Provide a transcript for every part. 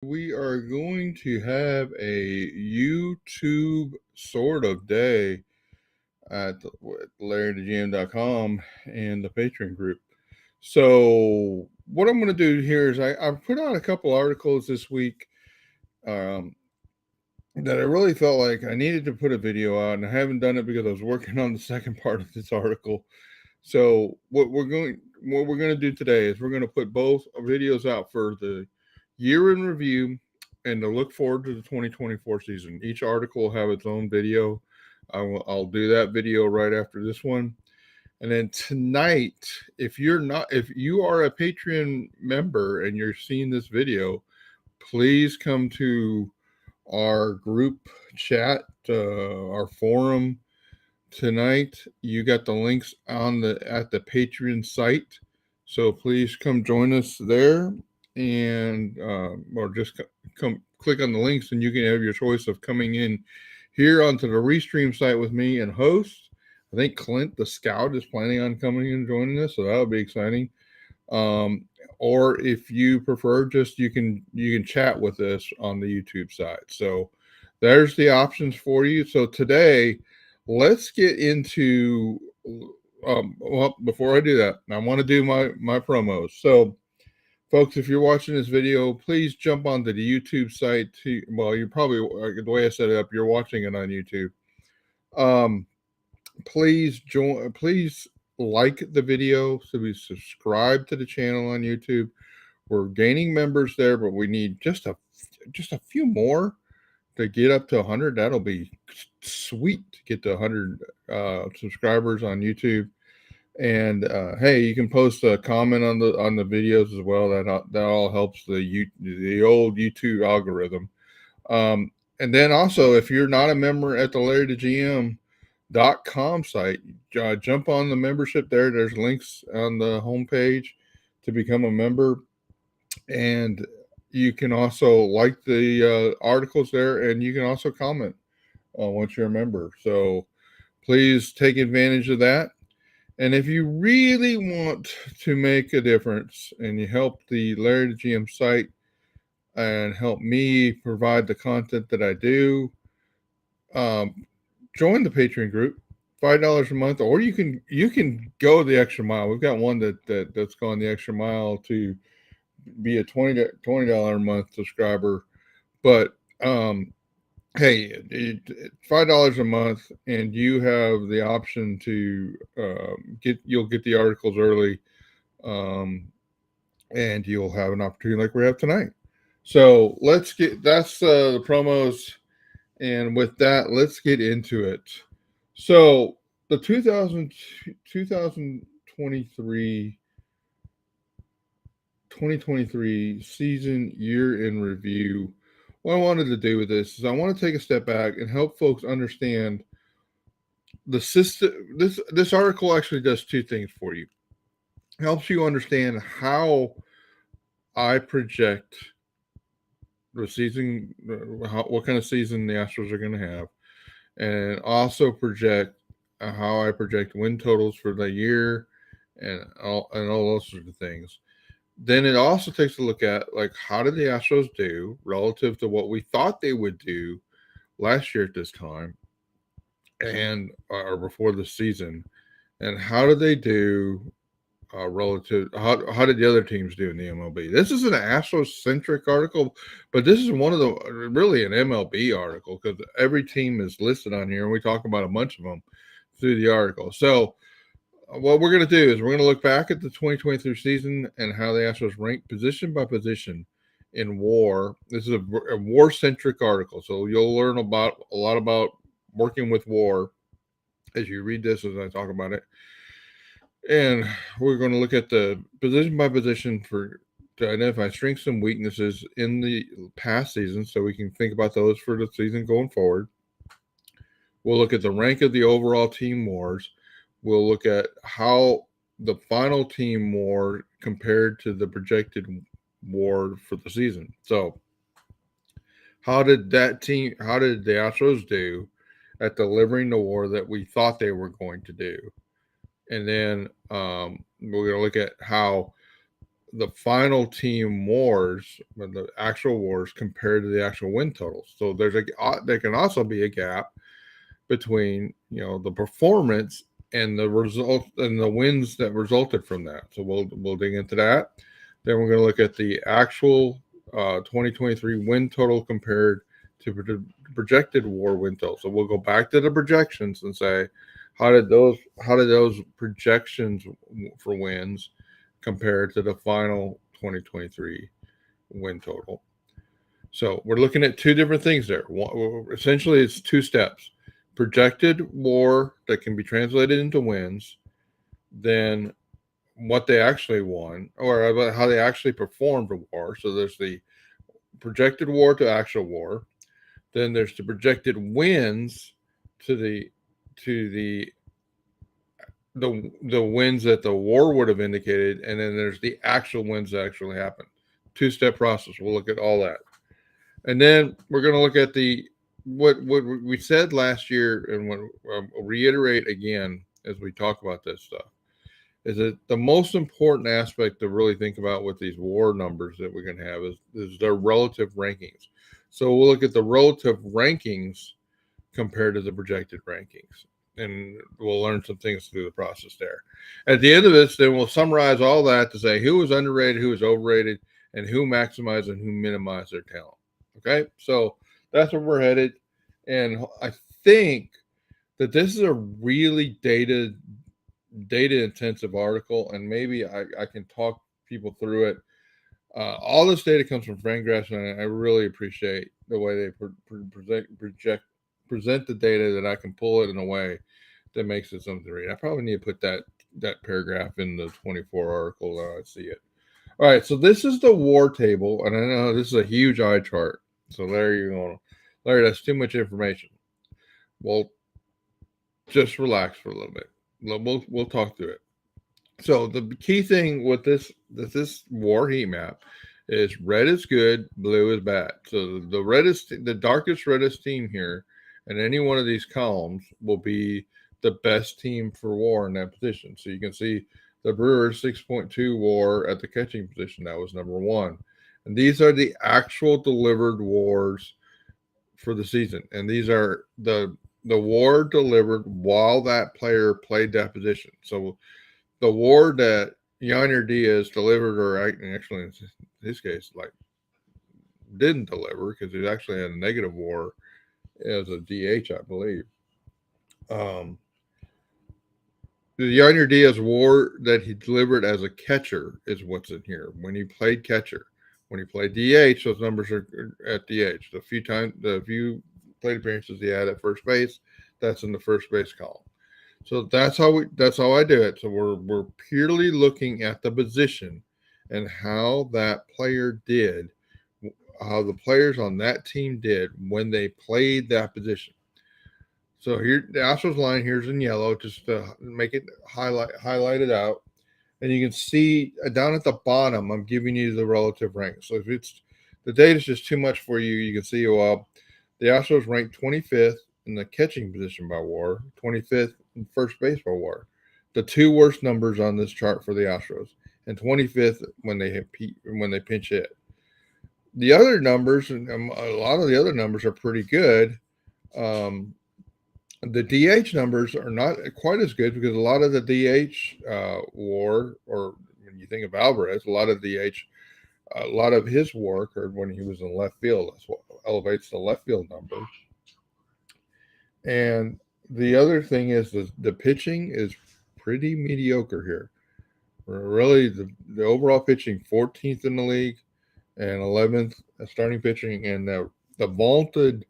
We are going to have a YouTube sort of day at LarryTheGM.com and the Patreon group. So what I'm going to do here is I put out a couple articles this week that I really felt like I needed to put a video out, and I haven't done it because I was working on the second part of this article. So what we're going to do today is we're going to put both videos out for the year in review and to look forward to the 2024 season. Each article will have its own video. I'll do that video right after this one. And then tonight, if you are a Patreon member and you're seeing this video, please come to our group chat, our forum tonight. You got the links at the Patreon site, so please come join us there, and or just come click on the links, and you can have your choice of coming in here onto the Restream site with me and host. I think Clint the Scout is planning on coming and joining us, so that'll be exciting. Or if you prefer, just you can chat with us on the YouTube side. So there's the options for you. So today, let's get into. Well, before I do that, I want to do my promos. So, folks, if you're watching this video, please jump onto the YouTube site. Well, you're probably the way I set it up. You're watching it on YouTube. Please join. Please like the video. So we subscribe to the channel on YouTube. We're gaining members there, but we need just a few more to get up to 100. That'll be sweet to get to 100 subscribers on YouTube. And hey, you can post a comment on the videos as well. That all helps the old YouTube algorithm. And then also, if you're not a member at the LarryTheGM.com site, jump on the membership there. There's links on the homepage to become a member, and you can also like the articles there, and you can also comment once you're a member. So please take advantage of that. And if you really want to make a difference and you help the Larry the GM site and help me provide the content that I do, join the Patreon group, $5 a month, or you can go the extra mile. We've got one that's gone the extra mile to be a $20 a month subscriber. But hey, $5 a month, and you have the option to you'll get the articles early, and you'll have an opportunity like we have tonight. So that's the promos, and with that, let's get into it. So the 2023 season year in review. What I wanted to do with this is I want to take a step back and help folks understand the system. This article actually does two things for you. It helps you understand how I project the season, what kind of season the Astros are going to have, and also project how I project win totals for the year, and all those sorts of things. Then it also takes a look at, like, how did the Astros do relative to what we thought they would do last year at this time, and or before the season, and how did they do relative? How did the other teams do in the MLB? This is an Astros centric article, but this is one of the really an MLB article because every team is listed on here, and we talk about a bunch of them through the article. So what we're going to do is we're going to look back at the 2023 season and how the Astros ranked position by position in WAR. This is a WAR-centric article, so you'll learn a lot about working with WAR as you read this, as I talk about it. And we're going to look at the position by position to identify strengths and weaknesses in the past season, so we can think about those for the season going forward. We'll look at the rank of the overall team wars. We'll look at how the final team war compared to the projected war for the season. So how did the Astros do at delivering the war that we thought they were going to do? And then we're going to look at how the final team wars, the actual wars compared to the actual win totals. So there can also be a gap between the performance and the result and the wins that resulted from that. So we'll dig into that. Then we're going to look at the actual 2023 win total compared to projected WAR win total. So we'll go back to the projections and say, how did those projections for wins compare to the final 2023 win total? So we're looking at two different things there. Essentially, it's two steps: projected WAR that can be translated into wins, then what they actually won, or about how they actually performed a WAR. So there's the projected WAR to actual WAR. Then there's the projected wins to the wins that the WAR would have indicated, and then there's the actual wins that actually happened. Two-step process. We'll look at all that. And then we're going to look at what we said last year, and what I'll reiterate again as we talk about this stuff, is that the most important aspect to really think about with these WAR numbers that we're going to have is their relative rankings. So we'll look at the relative rankings compared to the projected rankings, and we'll learn some things through the process there. At the end of this, then we'll summarize all that to say who was underrated, who was overrated, and who maximized and who minimized their talent. Okay, so that's where we're headed, and I think that this is a really data intensive article, and maybe I can talk people through it. All this data comes from Fangraphs, and I really appreciate the way they present the data, that I can pull it in a way that makes it something to read. I probably need to put that paragraph in the 24 article that I see it. All right, so this is the WAR table, and I know this is a huge eye chart. So there you go. Larry, that's too much information. Well, just relax for a little bit. We'll talk through it. So the key thing with this WAR heat map is red is good, blue is bad. So the darkest reddest team here in any one of these columns will be the best team for WAR in that position. So you can see the Brewers 6.2 WAR at the catching position. That was number one. And these are the actual delivered WARs for the season. And these are the WAR delivered while that player played that position. So the WAR that Yonder Diaz delivered, or actually in his case, like, didn't deliver because he actually had a negative WAR as a DH, I believe. The Yonder Diaz WAR that he delivered as a catcher is what's in here. When he played catcher, when he played DH, those numbers are at DH. The few plate appearances he had at first base, that's in the first base column. So that's how I do it. So we're purely looking at the position and how that player did, how the players on that team did when they played that position. So here, the Astros line here's in yellow, just to make it highlighted out, and you can see down at the bottom, I'm giving you the relative rank. So if the data is just too much for you, you can see the Astros ranked 25th in the catching position by WAR, 25th in first base by WAR. The two worst numbers on this chart for the Astros, and 25th when they pinch hit. The other numbers, and a lot of the other numbers are pretty good. The DH numbers are not quite as good because a lot of the DH WAR, or when you think of Alvarez, a lot of his WAR occurred when he was in left field. That's what elevates the left field number. And the other thing is the pitching is pretty mediocre here. Really, the overall pitching 14th in the league and 11th starting pitching, and the vaulted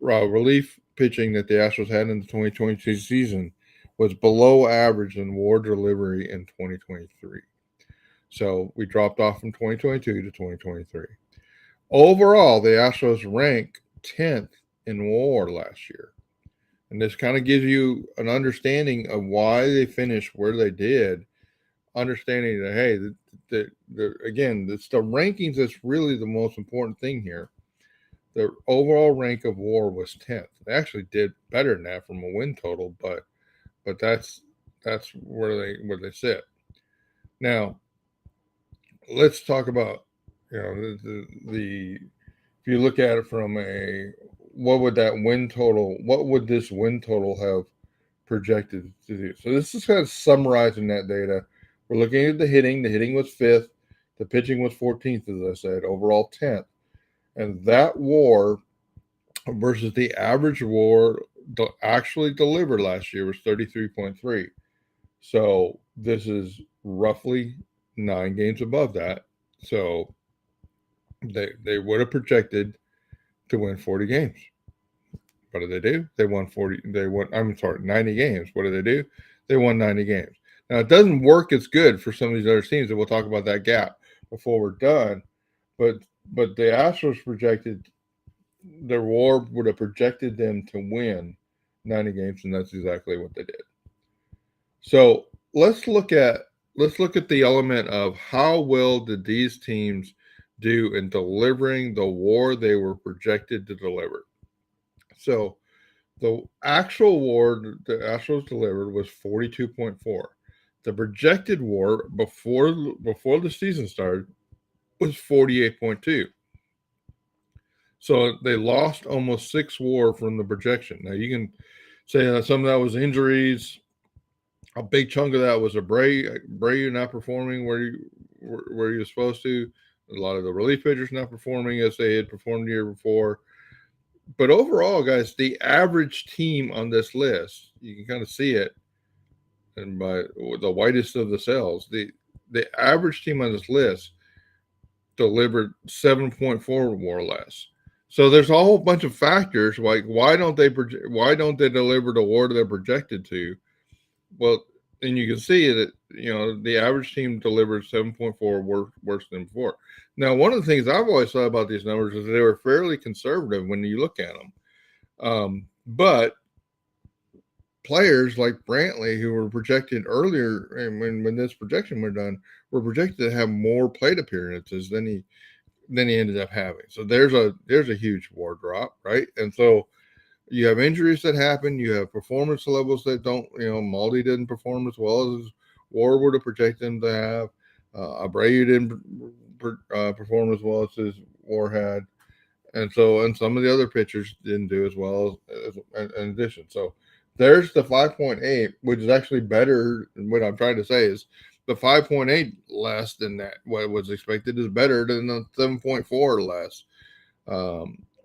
relief pitching that the Astros had in the 2022 season was below average in WAR delivery in 2023. So we dropped off from 2022 to 2023. Overall, the Astros rank 10th in WAR last year. And this kind of gives you an understanding of why they finished where they did, understanding that, hey, again, it's the rankings that's really the most important thing here. The overall rank of WAR was 10th. They actually did better than that from a win total, but that's where they sit. Now, let's talk about, the if you look at it from a, what would this win total have projected to do? So this is kind of summarizing that data. We're looking at the hitting. The hitting was fifth. The pitching was 14th, as I said, overall 10th. And that WAR versus the average WAR actually delivered last year was 33.3. So this is roughly 9 games above that. So they would have projected to win 40 games. What did they do? They won 40. They won. I'm sorry, 90 games. What did they do? They won 90 games. Now it doesn't work as good for some of these other teams, and we'll talk about that gap before we're done. But the Astros projected, their WAR would have projected them to win 90 games, and that's exactly what they did. So let's look at the element of how well did these teams do in delivering the WAR they were projected to deliver. So the actual WAR the Astros delivered was 42.4. The projected WAR before the season started was 48.2. So they lost almost 6 WAR from the projection. Now you can say that some of that was injuries. A big chunk of that was Bray not performing where you're supposed to. A lot of the relief pitchers not performing as they had performed the year before. But overall, guys, the average team on this list, you can kind of see it, and by the whitest of the cells, the average team on this list delivered 7.4 more or less. So there's a whole bunch of factors like why don't they deliver the WAR they're projected to? Well, and you can see that the average team delivered 7.4 worse than before. Now, one of the things I've always thought about these numbers is they were fairly conservative when you look at them. But players like Brantley, who were projected earlier, and when this projection were done, were projected to have more plate appearances than he ended up having. So there's a huge WAR drop, right? And so you have injuries that happen. You have performance levels that don't. Maldi didn't perform as well as WAR would have projected him to have. Abreu didn't perform as well as his WAR had, and some of the other pitchers didn't do as well as in addition. So there's the 5.8, which is actually better. What I'm trying to say is the 5.8 less than that. What was expected is better than the 7.4 or less.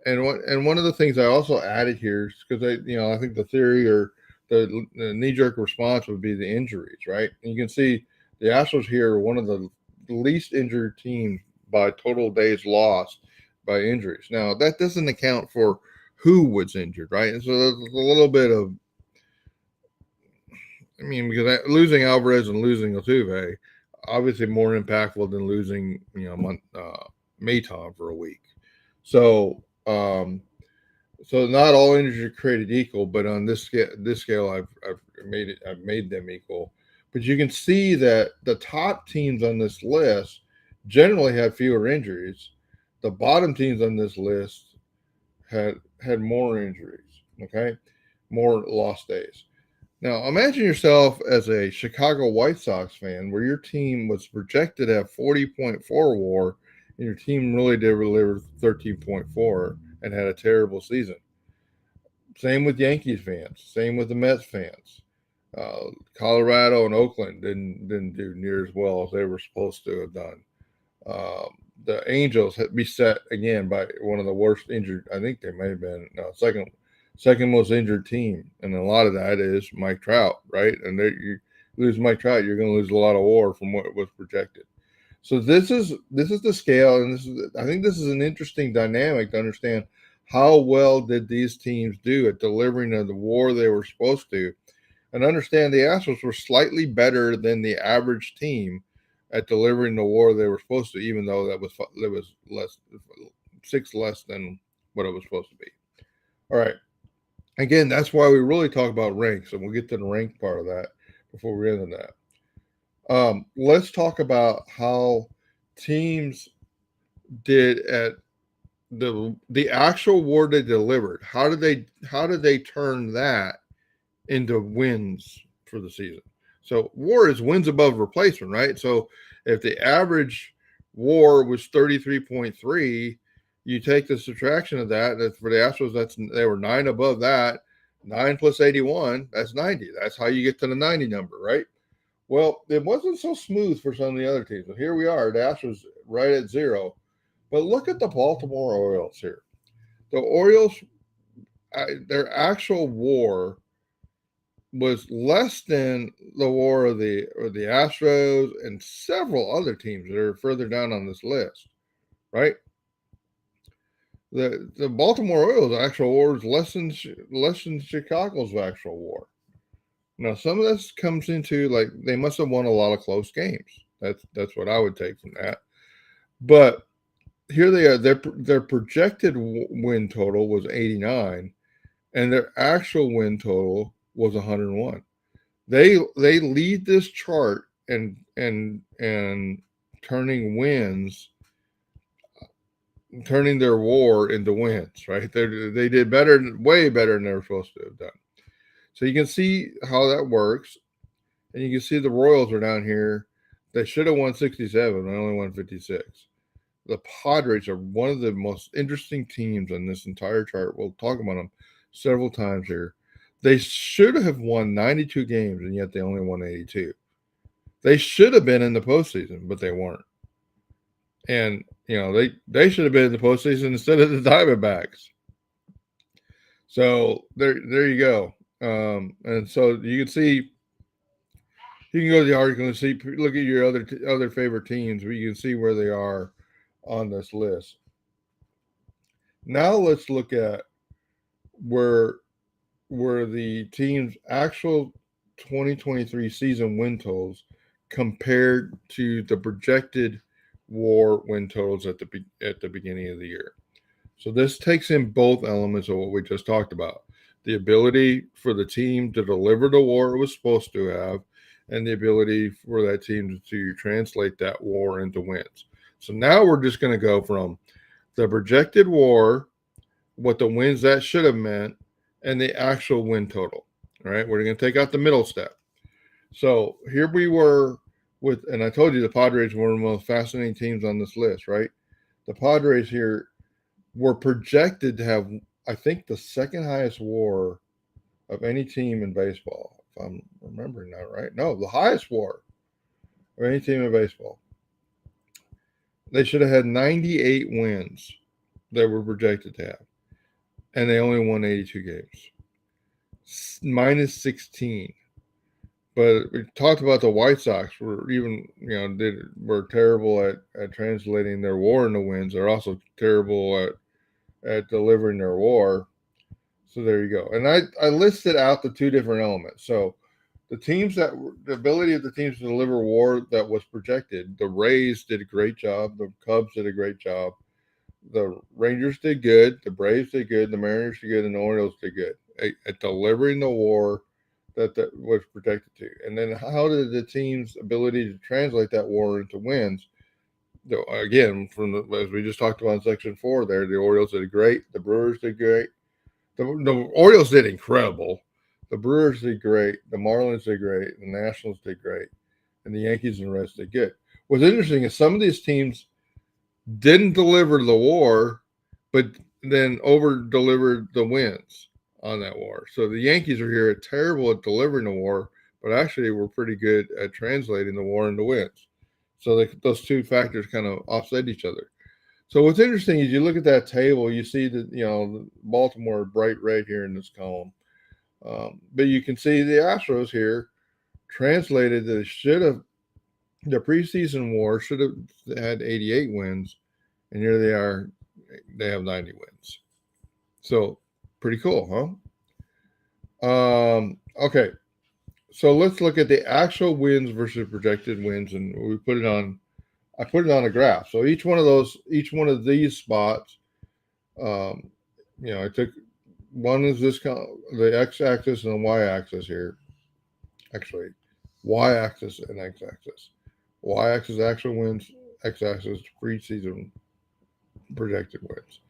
And one of the things I also added here is because I think the theory or the knee-jerk response would be the injuries, right? And you can see the Astros here are one of the least injured teams by total days lost by injuries. Now that doesn't account for who was injured, right? And so there's a little bit of, because losing Alvarez and losing Altuve, obviously more impactful than losing Maton for a week. So not all injuries are created equal, but on this scale, I've made them equal. But you can see that the top teams on this list generally had fewer injuries. The bottom teams on this list had more injuries. Okay, more lost days. Now imagine yourself as a Chicago White Sox fan, where your team was projected to have 40.4 WAR, and your team really delivered 13.4 and had a terrible season. Same with Yankees fans. Same with the Mets fans. Colorado and Oakland didn't do near as well as they were supposed to have done. The Angels had beset again by one of the worst injured. I think they may have been second most injured team, and a lot of that is Mike Trout, right? And you lose Mike Trout, you're going to lose a lot of WAR from what was projected. So this is the scale, and I think this is an interesting dynamic to understand how well did these teams do at delivering the WAR they were supposed to, and understand the Astros were slightly better than the average team at delivering the WAR they were supposed to, even though that was less 6 less than what it was supposed to be. All right. Again, that's why we really talk about ranks, and we'll get to the rank part of that before we get into that. Let's talk about how teams did at the actual WAR they delivered. How did they turn that into wins for the season? So WAR is wins above replacement, right? So if the average WAR was 33.3. You take the subtraction of that. That's for the Astros. They were 9 above that. 9 plus 81. That's 90. That's how you get to the 90 number, right? Well, it wasn't so smooth for some of the other teams. But here we are. The Astros right at 0. But look at the Baltimore Orioles here. The Orioles, their actual WAR was less than the WAR of the Astros and several other teams that are further down on this list, right? The Baltimore Orioles' actual WAR is less than Chicago's actual WAR. Now, some of this comes into like they must have won a lot of close games. That's what I would take from that. But here they are. Their projected win total was 89, and their actual win total was 101. They lead this chart and turning wins, turning their WAR into wins. Right? They did better, way better than they were supposed to have done. So you can see how that works, and you can see the Royals are down here. They should have won 67, and only won 56. The Padres are one of the most interesting teams on this entire chart. We'll talk about them several times here. They should have won 92 games, and yet they only won 82. They should have been in the postseason, but they weren't. And, they should have been in the postseason instead of the Diamondbacks. So there you go. And so you can see, you can go to the article and see, look at your other favorite teams, but you can see where they are on this list. Now let's look at where the team's actual 2023 season win totals compared to the projected WAR win totals at the beginning of the year. So this takes in both elements of what we just talked about. The ability for the team to deliver the WAR it was supposed to have, and the ability for that team to translate that WAR into wins. So now we're just going to go from the projected WAR, what the wins that should have meant, and the actual win total. All right, we're going to take out the middle step. So here we were with, and I told you the Padres were one of the most fascinating teams on this list, right? The Padres here were projected to have, I think, the second highest WAR of any team in baseball, if I'm remembering that right. No, the highest WAR of any team in baseball. They should have had 98 wins that were projected to have, and they only won 82 games, minus 16. But we talked about the White Sox were even, were terrible at translating their WAR into wins. They're also terrible at delivering their WAR. So there you go. And I listed out the two different elements. So the ability of the teams to deliver WAR that was projected, the Rays did a great job. The Cubs did a great job. The Rangers did good. The Braves did good. The Mariners did good. And the Orioles did good at delivering the WAR that was projected to. And then how did the team's ability to translate that WAR into wins? Again, as we just talked about in section 4 there, the Orioles did great. The Brewers did great. The Orioles did incredible. The Brewers did great. The Marlins did great. The Nationals did great. And the Yankees and the Reds did good. What's interesting is some of these teams didn't deliver the WAR, but then over-delivered the wins on that WAR. So the Yankees are here terrible at delivering the WAR, but actually were pretty good at translating the WAR into wins. So those two factors kind of offset each other. So what's interesting is you look at that table, you see that, the Baltimore bright red here in this column. But you can see the Astros here translated that the preseason WAR should have had 88 wins, and here they are, they have 90 wins. So pretty cool, huh? Okay. So let's look at the actual wins versus projected wins, and I put it on a graph. So each one of these spots, I took one is the x-axis and the y-axis here. Actually, y-axis and x-axis. Y-axis actual wins, x-axis preseason projected wins.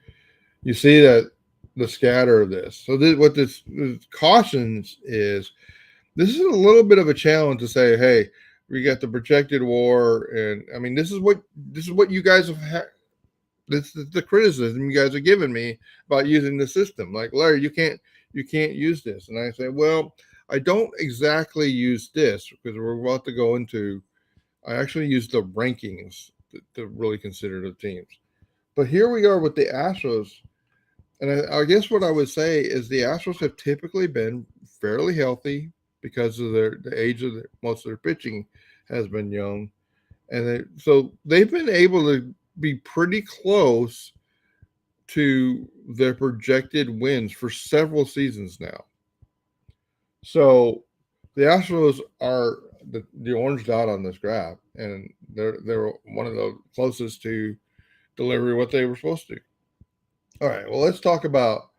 You see that the scatter of this. So what this cautions is, this is a little bit of a challenge to say, hey, we got the projected WAR, and I mean, this is what you guys have had. This is the criticism you guys are giving me about using the system. Like, Larry, you can't use this, and I say, well, I don't exactly use this because we're about to go into. I actually use the rankings to really consider the teams. But here we are with the Astros, and I guess what I would say is the Astros have typically been fairly healthy because of the age of most of their pitching has been young, and so they've been able to be pretty close to their projected wins for several seasons now. So the Astros are the orange dot on this graph, and they're one of the closest to delivery what they were supposed to. All right, well, let's talk about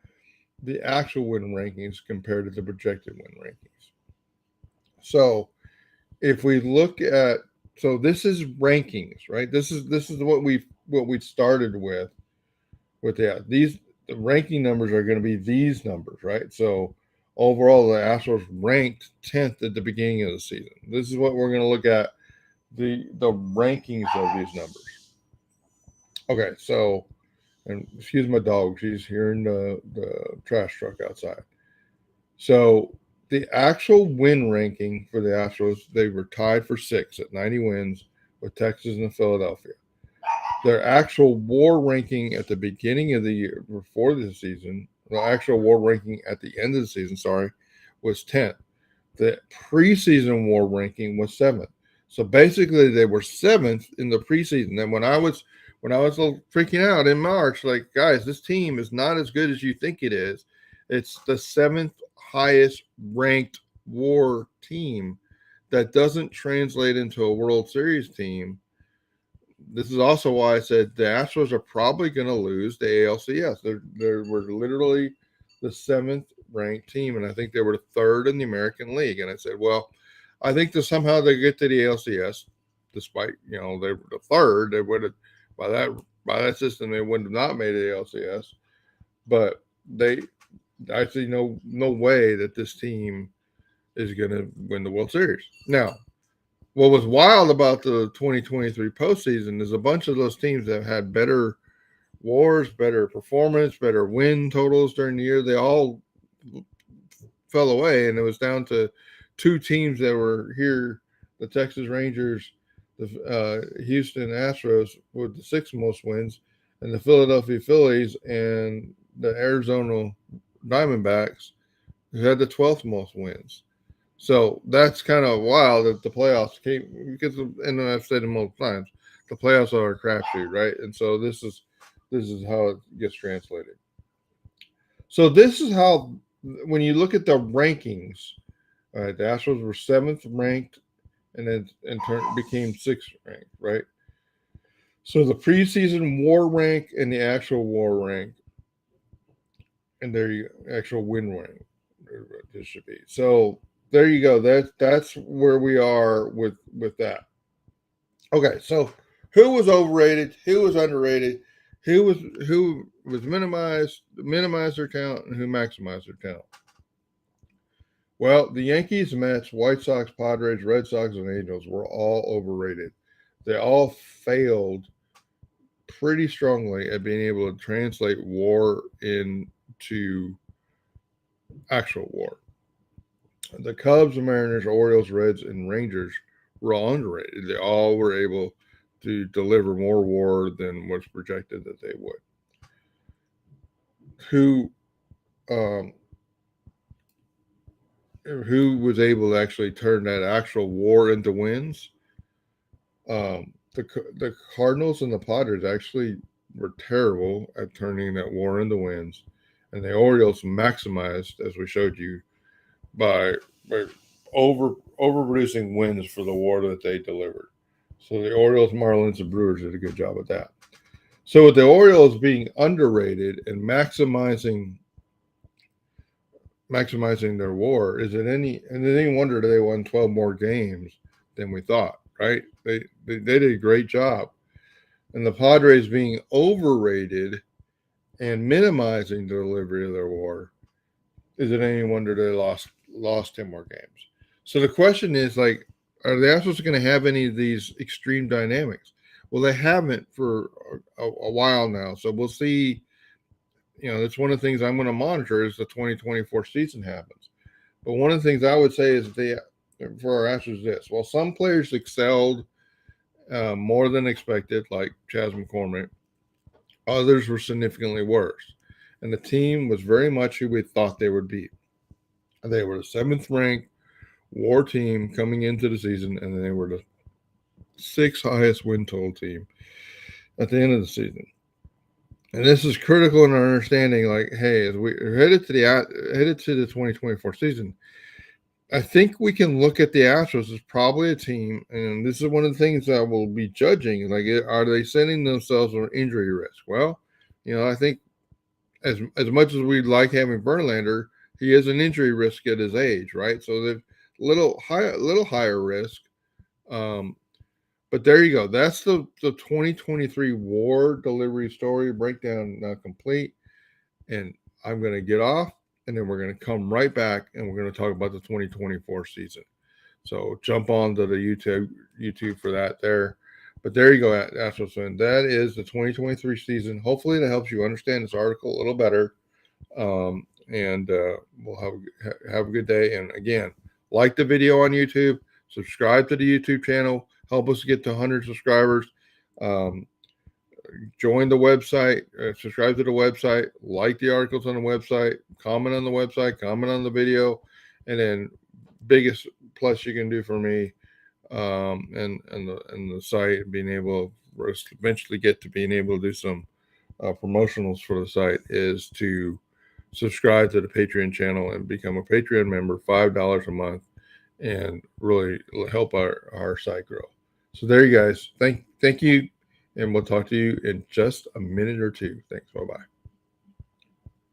the actual win rankings compared to the projected win rankings. So if we look at, so this is rankings, right? This is what we started with that. The ranking numbers are going to be these numbers, right? So overall, the Astros ranked 10th at the beginning of the season. This is what we're going to look at, the rankings of these numbers. Okay, so, and excuse my dog, she's hearing the trash truck outside. So the actual win ranking for the Astros, they were tied for sixth at 90 wins with Texas and Philadelphia. Their actual WAR ranking at the beginning of the year, before the season, the actual WAR ranking at the end of the season, was 10th. The preseason WAR ranking was 7th. So basically, they were 7th in the preseason. And when I was freaking out in March, like, guys, this team is not as good as you think it is. It's the 7th highest ranked WAR team. That doesn't translate into a World Series team. This is also why I said the Astros are probably going to lose the ALCS. They were literally the 7th ranked team, and I think they were the 3rd in the American League. And I said, well, I think that somehow they get to the ALCS, despite they were the 3rd. They would have by that system they would have not made the ALCS. But I see no way that this team is going to win the World Series. Now, what was wild about the 2023 postseason is a bunch of those teams that had better WARs, better performance, better win totals during the year, they all fell away, and it was down to 2 teams that were here: the Texas Rangers, the Houston Astros with the 6th most wins, and the Philadelphia Phillies and the Arizona Diamondbacks, who had the 12th most wins. So that's kind of wild that the playoffs came because, and I've said it multiple times, the playoffs are a crapshoot, right? And so this is how it gets translated. So this is how, when you look at the rankings, all right, the Astros were 7th ranked, and then in turn became 6th ranked, right? So the preseason WAR rank and the actual WAR rank, and their actual win rank, this should be. So there you go. That's where we are with that. Okay, so who was overrated? Who was underrated? Who was minimized their talent, and who maximized their talent? Well, the Yankees, Mets, White Sox, Padres, Red Sox, and Angels were all overrated. They all failed pretty strongly at being able to translate WAR into actual WAR. The Cubs, Mariners, Orioles, Reds, and Rangers were all underrated. They all were able to deliver more WAR than was projected that they would. Who was able to actually turn that actual WAR into wins? The Cardinals and the Padres actually were terrible at turning that WAR into wins, and the Orioles maximized, as we showed you, by overproducing wins for the WAR that they delivered. So the Orioles, Marlins, and Brewers did a good job at that. So with the Orioles being underrated and maximizing their WAR, is it any wonder that they won 12 more games than we thought, right? They did a great job. And the Padres being overrated and minimizing the delivery of their WAR, is it any wonder they lost 10 more games? So the question is, like, are the Astros going to have any of these extreme dynamics? Well, they haven't for a while now. So we'll see. That's one of the things I'm going to monitor as the 2024 season happens. But one of the things I would say is for our Astros this. While some players excelled more than expected, like Chas McCormick, others were significantly worse. And the team was very much who we thought they would be. They were the 7th ranked WAR team coming into the season, and they were the 6th highest win total team at the end of the season. And this is critical in our understanding. Like, hey, as we're headed to the 2024 season, I think we can look at the Astros as probably a team, and this is one of the things that we'll be judging. Like, are they sending themselves on injury risk? Well, I think as much as we'd like having Verlander, he is an injury risk at his age, right? So they're little higher risk. But there you go. That's the 2023 WAR delivery story breakdown now complete. And I'm going to get off, and then we're going to come right back, and we're going to talk about the 2024 season. So jump on to the YouTube for that there. But there you go, Astros fan. That is the 2023 season. Hopefully that helps you understand this article a little better. And we'll have a good day. And again, like the video on YouTube, subscribe to the YouTube channel, help us get to 100 subscribers. Join the website, subscribe to the website, like the articles on the website, comment on the website, comment on the video, and then biggest plus you can do for me and the site, being able to eventually get to being able to do some promotionals for the site, is to subscribe to the Patreon channel and become a Patreon member, $5 a month, and really help our site grow. So there you guys. Thank you. And we'll talk to you in just a minute or two. Thanks. Bye-bye.